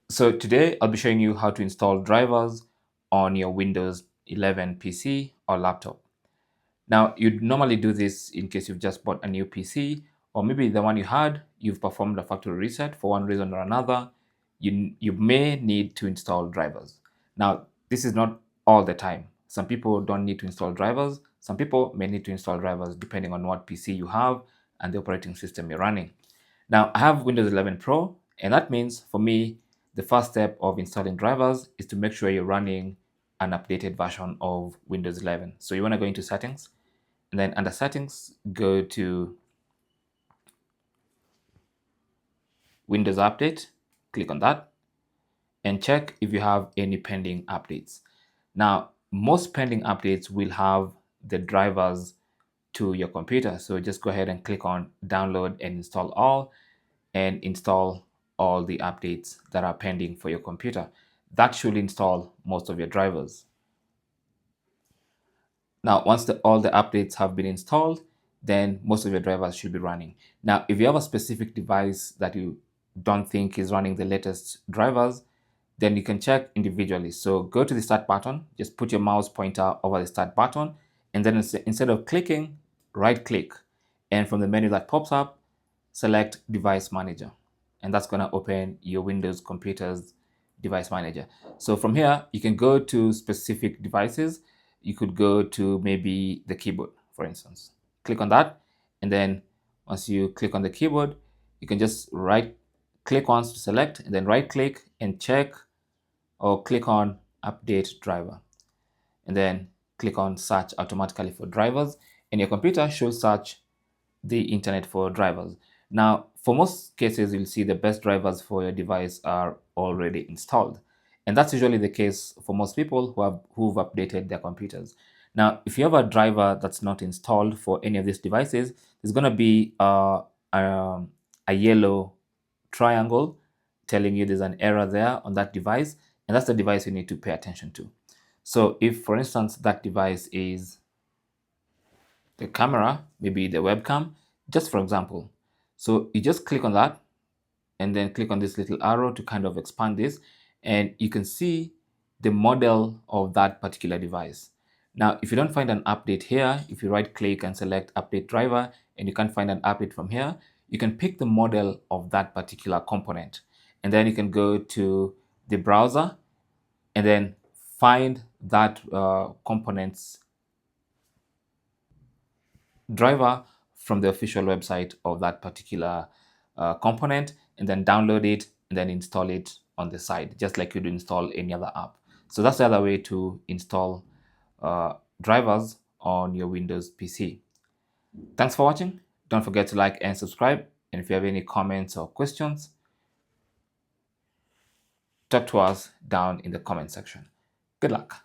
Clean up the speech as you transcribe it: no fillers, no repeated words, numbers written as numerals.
So today I'll be showing you how to install drivers on your Windows 11 PC or laptop. Now, you'd normally do this in case you've just bought a new PC, or maybe the one you had, you've performed a factory reset for one reason or another. You may need to install drivers. Now, this is not all the time. Some people don't need to install drivers. Some people may need to install drivers depending on what PC you have and the operating system you're running. Now, I have Windows 11 Pro, and that means for me, the first step of installing drivers is to make sure you're running an updated version of Windows 11. So you want to go into settings, and then under settings, go to Windows Update, click on that, and check if you have any pending updates. Now, most pending updates will have the drivers to your computer. So just go ahead and click on download and install all, and install all the updates that are pending for your computer. That should install most of your drivers. Now, once all the updates have been installed, then most of your drivers should be running. Now, if you have a specific device that you don't think is running the latest drivers, then you can check individually. So go to the start button, just put your mouse pointer over the start button, and then instead of clicking, right click. And from the menu that pops up, select Device Manager. And that's going to open your Windows computer's Device Manager. So from here, you can go to specific devices. You could go to maybe the keyboard, for instance. Click on that. And then once you click on the keyboard, you can just right click once to select, and then right click and check, or click on Update Driver. And then click on Search automatically for drivers, and your computer should search the internet for drivers. Now, for most cases, you'll see the best drivers for your device are already installed. And that's usually the case for most people who've updated their computers. Now, if you have a driver that's not installed for any of these devices, there's going to be a yellow triangle telling you there's an error there on that device, and that's the device you need to pay attention to. So if, for instance, that device is the camera, maybe the webcam, just for example. So you just click on that and then click on this little arrow to kind of expand this, and you can see the model of that particular device. Now, if you don't find an update here, if you right click and select update driver and you can't find an update from here, you can pick the model of that particular component. And then you can go to the browser and then find that component's driver from the official website of that particular component, and then download it and then install it on the side, just like you'd install any other app. So that's the other way to install drivers on your Windows PC. Thanks for watching. Don't forget to like and subscribe. And if you have any comments or questions, talk to us down in the comment section. Good luck.